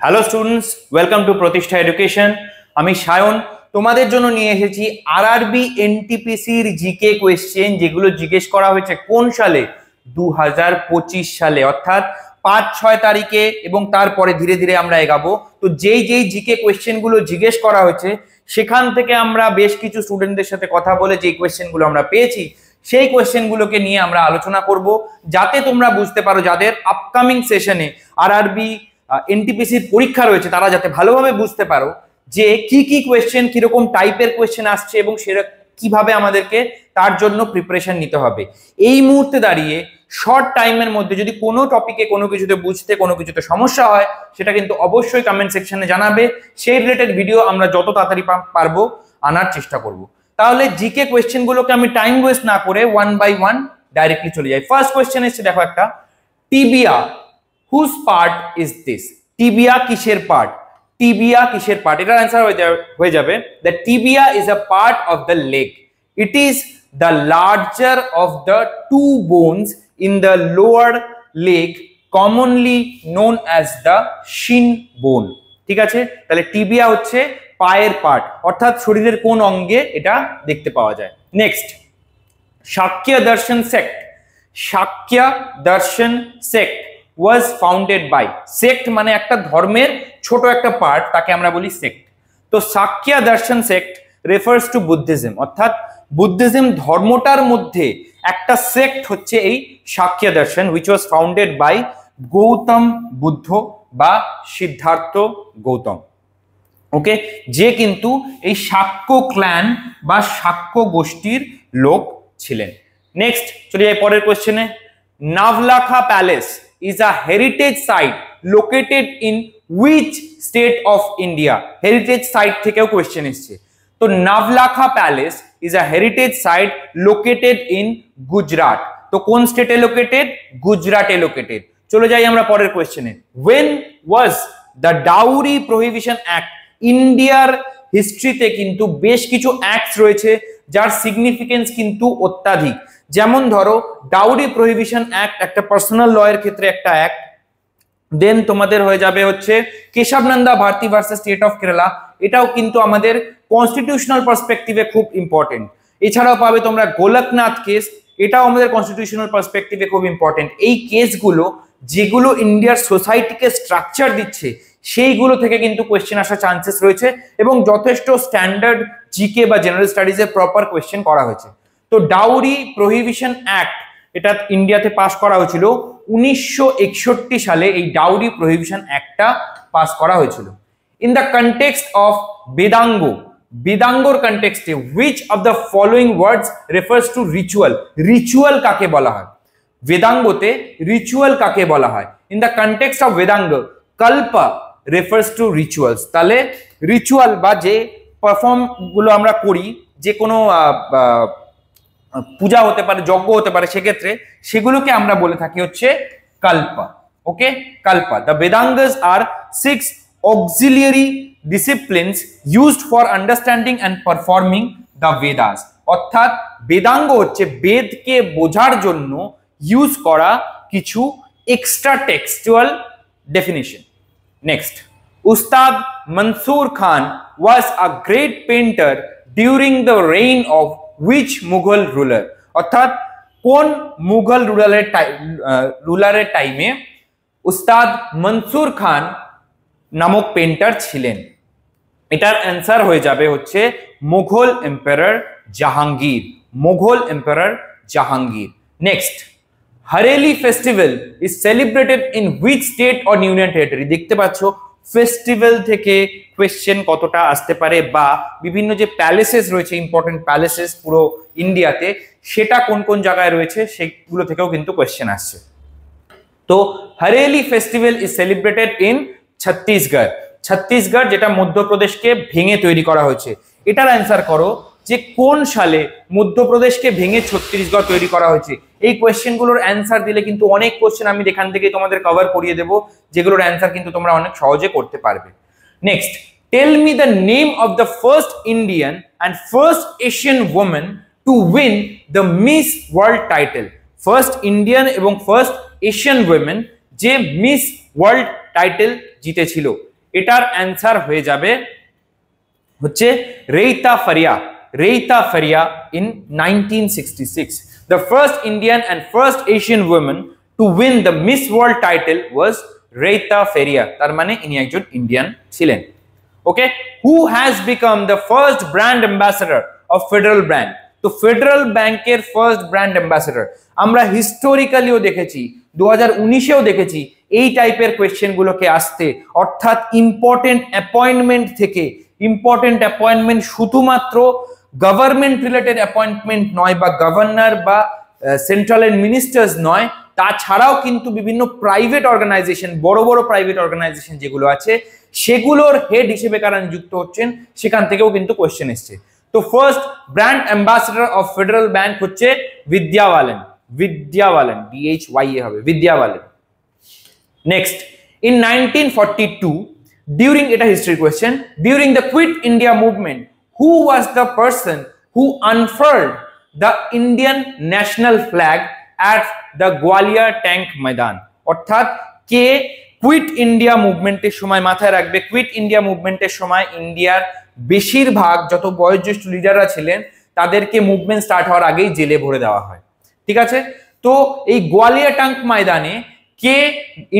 Hello students, welcome to প্রতিষ্ঠা education. আমি সায়ন তোমাদের জন্য নিয়ে এসেছি আরআরবি এনটিপিসির জিকে কোয়েশ্চেন, যেগুলো জিজ্ঞেস করা হয়েছে কোন সালে? 2025 সালে, অর্থাৎ 5-6 তারিখে, এবং তারপরে ধীরে ধীরে আমরা এগাবো। তো যেই জিকে কোয়েশ্চেনগুলো জিজ্ঞেস করা হয়েছে সেখান থেকে আমরা বেশ কিছু স্টুডেন্টদের সাথে কথা বলে যে কোয়েশ্চেনগুলো আমরা পেয়েছি সেই কোয়েশ্চেনগুলোকে নিয়ে আমরা আলোচনা করব, যাতে তোমরা বুঝতে পারো যাদের আপকামিং সেশনে আরআরবি এনটিপিসির পরীক্ষা রয়েছে তারা যাতে ভালোভাবে বুঝতে পারো যে কি কোয়েশ্চেন, কিরকম টাইপের কোয়েশ্চেন আসছে এবং সেটা কিভাবে আমাদেরকে তার জন্য প্রিপারেশন নিতে হবে। এই মুহূর্তে দাঁড়িয়ে শর্ট টাইমের মধ্যে যদি কোনো টপিকে কোনো কিছুতে বুঝতে কোনো কিছুতে সমস্যা হয় সেটা কিন্তু অবশ্যই কমেন্ট সেকশনে জানাবে। সেই রিলেটেড ভিডিও আমরা যত তাড়াতাড়ি পারবো আনার চেষ্টা করব। তাহলে জিকে কোয়েশ্চেনগুলোকে আমি টাইম ওয়েস্ট না করে ওয়ান বাই ওয়ান ডাইরেক্টলি চলে যাই। ফার্স্ট কোয়েশ্চেন এসেছে, দেখো একটা, tibia whose part is this? Tibia কিসের পার্ট? টিবিয়া কিসের পার্ট? এটার অ্যান্সার হয়ে যাবে the tibia is a part of the leg. It is the larger of the two bones in the lower leg, commonly known as the shin bone. ঠিক আছে, তাহলে tibia হচ্ছে পায়ের part, অর্থাৎ শরীরের কোন অঙ্গে এটা দেখতে পাওয়া যায়। নেক্সট, শাক্য দর্শন সেক্ট। শাক্য দর্শন sect was founded by, sect মানে একটা ধর্মের ছোট একটা পার্ট, তাকে আমরা বলি সেক্ট। তো শাক্য দর্শন সেক্ট রেফার্স টু বুদ্ধিজম, অর্থাৎ বুদ্ধিজম ধর্মটার মধ্যে একটা সেক্ট হচ্ছে এই শাক্য দর্শন, which was founded by Gautam Buddha বা সিদ্ধার্থ গৌতম। ওকে, যে কিন্তু এই শাক্য ক্ল্যান বা শাক্য গোষ্ঠীর লোক ছিলেন। নেক্সট চলে যাই পরের কোশ্চেনে। Navlakha palace is a heritage site located in which state of India? Heritage site থেকেও কোশ্চেন এসেছে। তো Navlakha palace is a heritage site located in Gujarat. তো কোন স্টেটে লোকেটেড? গুজরাটে লোকেটেড। চলে যাই আমরা পরের কোশ্চেনে। when was the dowry prohibition act? ইন্ডিয়ার হিস্ট্রিতে কিন্তু বেশ কিছু অ্যাক্টস রয়েছে যার সিগনিফিকেন্স কিন্তু অত্যাধিক। যেমন ধরো ডাউরি প্রহিবিশন অ্যাক্ট একটা পার্সোনাল ল এর ক্ষেত্রে একটা অ্যাক্ট। দেন তোমাদের হয়ে যাবে হচ্ছে Kesavananda Bharati versus state of Kerala, এটাও কিন্তু আমাদের কনস্টিটিউশনাল পার্সপেক্টিভে খুব ইম্পর্টেন্ট। এছাড়াও পাবে তোমরা গোলকনাথ কেস, এটাও আমাদের কনস্টিটিউশনাল পার্সপেক্টিভে খুব ইম্পর্টেন্ট। এই কেসগুলো যেগুলো ইন্ডিয়ার সোসাইটিকে স্ট্রাকচার দিচ্ছে সেইগুলো থেকে কিন্তু কোয়েশ্চেন আসার চান্সেস রয়েছে, এবং যথেষ্ট স্ট্যান্ডার্ড জিকে বা জেনারেল স্টাডিজে প্রপার কোয়েশ্চেন করা হয়েছে। তো ডাউরি প্রহিবিশন অ্যাক্ট এটা ইন্ডিয়াতে পাস করা হয়েছিল 1961 সালে। এই ডাউরি প্রহিবিশন অ্যাক্টটা পাস করা হয়েছিল। In the context of Vedanga, বেদাঙ্গর কনটেক্সটে which of the following words refers to ritual? Ritual কাকে বলা হয়? বেদাঙ্গতে রিচুয়াল কাকে বলা হয়? In the context of Vedanga, Kalpa refers to rituals. তাহলে রিচুয়াল বা যে পারফর্ম গুলো আমরা করি, যে কোনো পূজা হতে পারে, যজ্ঞ হতে পারে, সেক্ষেত্রে সেগুলোকে আমরা বলে থাকি হচ্ছে Kalpa. Okay, Kalpa. The Vedangas are 6 auxiliary disciplines used for understanding and performing the Vedas. অর্থাৎ বেদাঙ্গ হচ্ছে বেদকে বোঝার জন্য ইউজ করা কিছু extra textual definition. Next, Ustad Mansur Khan was a great painter during the reign of which Mughal ruler? অর্থাৎ কোন মুঘল রুলারের টাইমে উস্তাদ মনসুর খান নামক পেন্টার ছিলেন? এটার অ্যান্সার হয়ে যাবে হচ্ছে Mughal emperor Jahangir. Mughal emperor Jahangir. Next, Hareli festival is celebrated in which state or union territory? দেখতে পাচ্ছ ফেস্টিভ্যাল থেকে কোয়েশ্চেন কতটা আসতে পারে, বা বিভিন্ন যে প্যালেসেস রয়েছে, ইম্পর্টেন্ট প্যালেসেস পুরো ইন্ডিয়াতে, সেটা কোন কোন জায়গায় রয়েছে সেগুলো থেকেও কিন্তু কোয়েশ্চেন আসছে। তো Hareli festival is celebrated in Chhattisgarh. Chhattisgarh যেটা মধ্যপ্রদেশকে ভেঙে তৈরি করা হয়েছে। এটার অ্যান্সার করো যে কোন সালে মধ্যপ্রদেশকে ভেঙে ছত্তিশগড় তৈরি করা হয়েছে? এই কোয়েশ্চেনগুলোর অ্যান্সার দিলে কিন্তু অনেক কোয়েশ্চেন আমি এখান থেকে তোমাদের কভার করিয়ে দেবো, যেগুলোর অ্যান্সার কিন্তু তোমরা অনেক সহজে করতে পারবে। Next, tell me the name of the first Indian and first Asian women to win the Miss World title. First Indian এবং ফার্স্ট এশিয়ান ওমেন যে মিস ওয়ার্ল্ড টাইটেল জিতেছিল এটার অ্যান্সার হয়ে যাবে হচ্ছে রেইতা Faria in 1966. The first Indian and first Asian woman to win the Miss World title was Reita Faria. তার মানে ইনি একজন ইন্ডিয়ান ছিলেন। ওকে, who has become the first brand ambassador of Federal Bank? তো ফেডারেল ব্যাংকের ফার্স্ট ব্র্যান্ড অ্যাম্বাসেডর আমরা হিস্টোরিক্যালিও দেখেছি, 2019এও দেখেছি এই টাইপের কোয়েশ্চেন গুলোকে আসতে, অর্থাৎ ইম্পর্টেন্ট অ্যাপয়েন্টমেন্ট থেকে, ইম্পর্টেন্ট অ্যাপয়েন্টমেন্ট শুধুমাত্র গভর্নমেন্ট রিলেটেড অ্যাপয়েন্টমেন্ট নয় বা গভর্নর বা সেন্ট্রাল মিনিস্টার্স নয়, তাছাড়াও কিন্তু বিভিন্ন প্রাইভেট অর্গানাইজেশন, বড় বড় প্রাইভেট অর্গানাইজেশন যেগুলো আছে সেগুলোর হেড হিসেবে কারা নিযুক্ত হচ্ছেন সেখান থেকেও কিন্তু কোয়েশ্চেন এসছে। তো first brand ambassador of federal bank হচ্ছে বিদ্যা বালান, DHYA হবে, Vidya Balan. Next, in 1942 during এটা history question, during the Quit India movement, who was the person who unfurled the Indian national flag at the Gwalior Tank Maidan? অর্থাৎ কে quit India মুভমেন্টের সময়, মাথায় রাখবে quit India মুভমেন্টের সময় ইন্ডিয়ার বেশিরভাগ যত বয়োজ্যেষ্ঠ লিডাররা ছিলেন তাদেরকে মুভমেন্ট স্টার্ট হওয়ার আগেই জেলে ভরে দেওয়া হয়, ঠিক আছে? তো এই গোয়ালিয়া ট্যাঙ্ক ময়দানে কে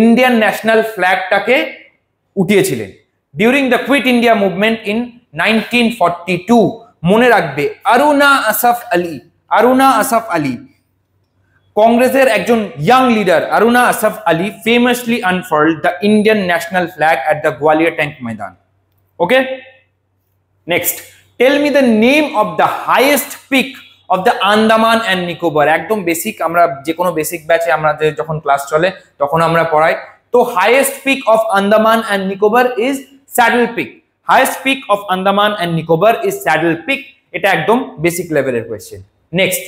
ইন্ডিয়ান ন্যাশনাল ফ্ল্যাগটাকে উঠিয়েছিলেন during the quit India movement in 1942? মনে রাখবে অরুণা আসফ আলী, কংগ্রেসের একজন young leader Aruna Asaf Ali famously unfurled the Indian national flag at the Gwalior Tank Maidan. Okay, next, tell me the name of the highest peak of the Andaman and Nicobar. একদম basic, আমরা যে কোনো basic ব্যাচে আমরা যখন ক্লাস চলে তখন আমরা পড়াই। তো highest peak of Andaman and Nicobar is Saddle Peak. Highest peak of Andaman and Nicobar is Saddle Peak. এটা একদম বেসিক লেভেলের question. Next,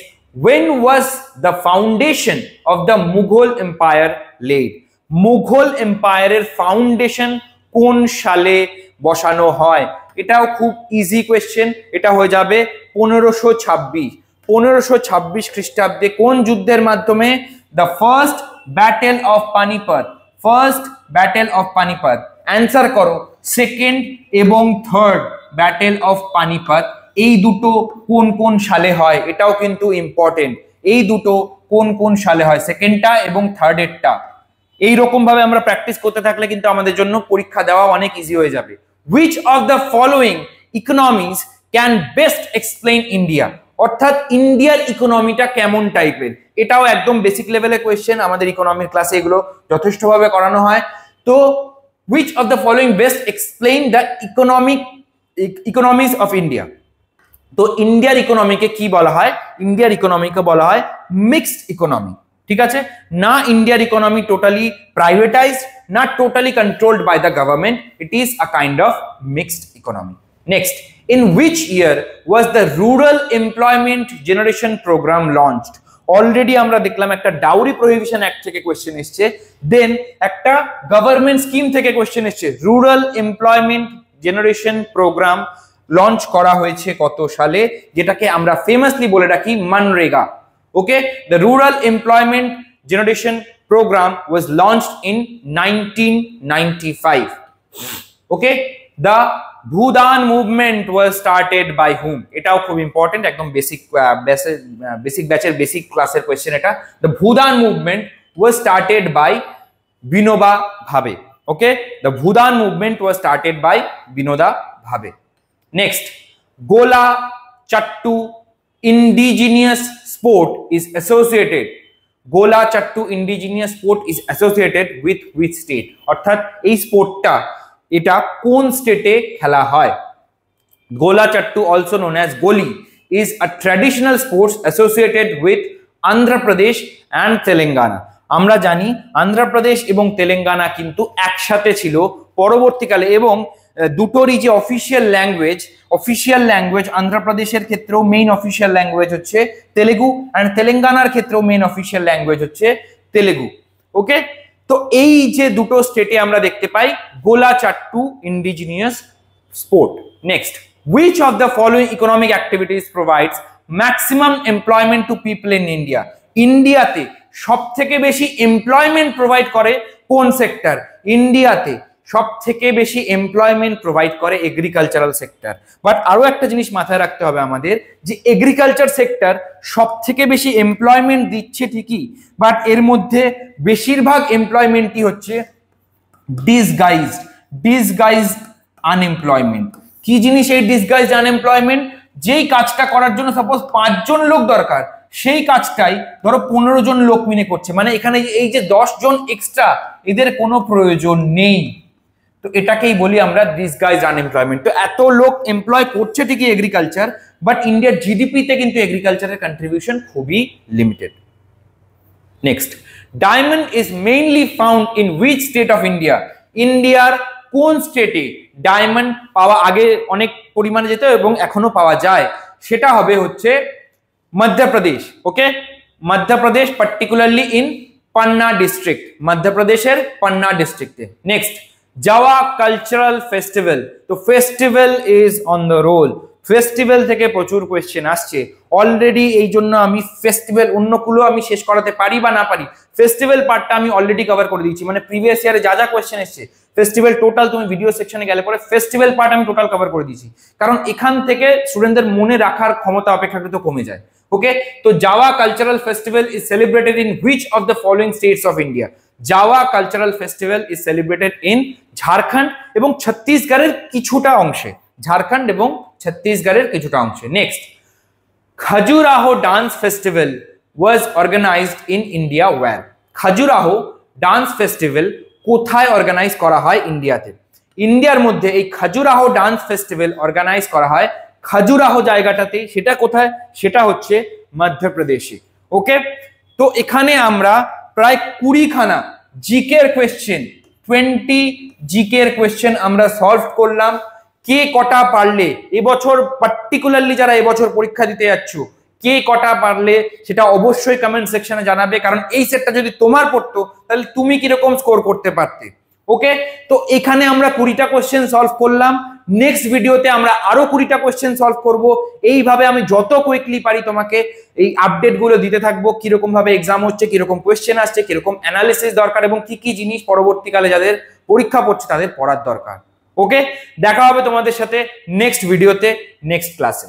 when was the foundation of the Mughal Empire laid? Mughal এম্পায়ারের foundation কোন সালে বসানো হয়? এটাও খুব ইজি কোয়েশ্চেন, এটা হয়ে যাবে 1526 খ্রিস্টাব্দে। কোন যুদ্ধের মাধ্যমে? The first battle of Panipat. Answer করো, সেকেন্ড এবং থার্ড ব্যাটেল অফ পানিপত এই দুটো কোন কোন সালে হয়? এটাও কিন্তু ইম্পর্টেন্ট, এই দুটো কোন কোন সালে হয়, সেকেন্ডটা এবং থার্ডেরটা। এইরকম ভাবে আমরা প্র্যাকটিস করতে থাকলে কিন্তু আমাদের জন্য পরীক্ষা দেওয়া অনেক ইজি হয়ে যাবে। Which of the following economies can best explain India? অর্থাৎ ইন্ডিয়ার ইকোনমিটা কেমন টাইপের, এটাও একদম বেসিক লেভেলের কোয়েশ্চেন, আমাদের ইকোনমির ক্লাসে এগুলো যথেষ্টভাবে করানো হয়। তো which of the following best explain the economies of India? তো ইন্ডিয়ার ইকোনমিকে কি বলা হয়? ইন্ডিয়ার ইকোনমিকে বলা হয় মিক্সড ইকোনমি, ঠিক আছে? না ইন্ডিয়ার ইকোনমি টোটালি প্রাইভেটাইজড, না totally controlled by the government, it is a kind of mixed economy. Next, in which year was the rural employment generation programme launched? Already আমরা দেখলাম একটা ডাউরি প্রহিবিশন অ্যাক্ট থেকে question এসছে, then একটা government scheme থেকে question এসছে। Rural employment generation programme launch করা হয়েছে কত সালে, যেটাকে আমরা ফেমাসলি বলে রাখি MNREGA. Okay, the rural employment generation programme was launched in 1995. Okay, the Bhoodan movement was started by whom? এটাও খুব ইম্পর্টেন্ট, একদম বেসিক ব্যাচের বেসিক ক্লাসের কোয়েশ্চেন এটা। The Bhoodan movement was started by Vinoba Bhave. Okay, the Bhoodan movement was started by Vinoba Bhave. Next, Gola Chattu indigenous sport is associated. Gola Chattu indigenous sport is associated with which state? অর্থাৎ এই স্পোর্টটা এটা কোন স্টেটে খেলা হয়? Gola Chattu, also known as Goli, is a traditional sports associated with Andhra Pradesh and Telangana. আমরা জানি আন্ধ্রপ্রদেশ এবং তেলেঙ্গানা কিন্তু একসাথে ছিল পরবর্তীকালে, এবং দুটোরই যে অফিসিয়াল ল্যাঙ্গুয়েজ আন্ধ্রপ্রদেশের ক্ষেত্রেও মেইন অফিসিয়াল ল্যাঙ্গুয়েজ হচ্ছে তেলেগু, আর তেলেঙ্গানার ক্ষেত্রেও মেইন অফিসিয়াল ল্যাঙ্গুয়েজ হচ্ছে তেলেগু। ওকে, তো এই যে দুটো স্টেটে আমরা দেখতে পাই Gola Chattu indigenous sport. Next, which of the following economic activities provides maximum employment to people in India? ইন্ডিয়াতে সব থেকে বেশি এমপ্লয়মেন্ট প্রোভাইড করে কোন সেক্টর? ইন্ডিয়াতে সব থেকে বেশি এমপ্লয়মেন্ট প্রোভাইড করে এগ্রিকালচারাল সেক্টর। বাট আরো একটা জিনিস মাথায় রাখতে হবে আমাদের, যে এগ্রিকালচার সেক্টর সব থেকে বেশি এমপ্লয়মেন্ট দিচ্ছে ঠিকই, বাট এর মধ্যে বেশিরভাগ এমপ্লয়মেন্টই হচ্ছে ডিসগাইজড আনএমপ্লয়মেন্ট। কি জিনিস এই ডিসগাইজড আনএমপ্লয়মেন্ট? যেই কাজটা করার জন্য সাপোজ 5 জন লোক দরকার, সেই কাজটাই ধরো 15 জন লোক মিলে করছে, মানে এখানে এই যে 10 জন এক্সট্রা, এদের কোনো প্রয়োজন নেই। তো এটাকেই বলি আমরা ডিসগাইজড আনএমপ্লয়মেন্ট। তো এত লোক এমপ্লয় করছে ঠিকই এগ্রিকালচার, বাট ইন্ডিয়ার জিডিপিতে কিন্তু এগ্রিকালচারের কন্ট্রিবিউশন খুবই limited. Next, diamond is mainly found in which state of India? ইন্ডিয়ার কোন স্টেটে ডায়মন্ড পাওয়া আগে অনেক পরিমাণে যেত এবং এখনো পাওয়া যায়? সেটা হবে হচ্ছে Madhya Pradesh. Okay, Madhya Pradesh, particularly in Panna district, মধ্যপ্রদেশের পান্না ডিস্ট্রিক্টে। Next, Jawa cultural festival. তো festival is on the roll. Festival থেকে প্রচুর কোয়েশ্চেন আসছে অলরেডি, এই জন্য আমি ফেস্টিভ্যাল অন্যগুলো আমি শেষ করাতে পারি বা না পারি, ফেস্টিভ্যাল পার্টটা আমি অলরেডি কভার করে দিয়েছি। মানে প্রিভিয়াস ইয়ারে যা যা কোয়েশ্চেন এসছে ফেস্টিভ্যাল টোটাল, তুমি ভিডিও সেকশনে গেলে পরে ফেস্টিভ্যাল পার্ট আমি টোটাল কভার করে দিয়েছি, কারণ এখান থেকে স্টুডেন্টদের মনে রাখার ক্ষমতা অপেক্ষাকৃত কমে যায়। ওকে, তো Jawa cultural festival is celebrated in which of the following states of India? Jawa cultural festival is celebrated in Jharkhand এবং ছত্তিশগড়ের কিছুটা অংশে, ঝাড়খণ্ড এবং ছত্তিশগড়ের কিছুটা অংশে। Next, Khajuraho dance festival was organized in India where? Khajuraho dance festival কোথায় অর্গানাইজ করা হয় ইন্ডিয়াতে? ইন্ডিয়ার মধ্যে এই খাজুরাহো ডান্স ফেস্টিভ্যাল অর্গানাইজ করা হয় খাজুরাহো জায়গাটাতেই। সেটা কোথায়? সেটা হচ্ছে মধ্যপ্রদেশে। ওকে, তো এখানে আমরা প্রায় 20খানা জিকের কোয়েশ্চেন, 20 জিকের কোয়েশ্চেন আমরা সলভ করলাম। কে কটা পারলে এবছর, পার্টিকুলারলি যারা এবছর পরীক্ষা দিতে যাচ্ছ, কে কটা পারলে সেটা অবশ্যই কমেন্ট সেকশনে জানাবে, কারণ এই সেটটা যদি তোমার পড়তো তাহলে তুমি কিরকম স্কোর করতে পারতে। ওকে, তো এখানে আমরা 20টা কোয়েশ্চেন সলভ করলাম। নেক্সট ভিডিওতে আমরা আরো 20টা কোয়েশ্চেন সলভ করব। এইভাবে আমি যত কুইকলি পারি তোমাকে এই আপডেট গুলো দিতে থাকবো, কিরকম ভাবে এক্সাম হচ্ছে, কিরকম কোয়েশ্চেন আসছে, কিরকম অ্যানালিসিস দরকার এবং কি কি জিনিস পরবর্তীকালে যাদের পরীক্ষা পড়ছে তাদের পড়ার দরকার। ওকে, দেখা হবে তোমাদের সাথে নেক্সট ভিডিওতে, নেক্সট ক্লাসে।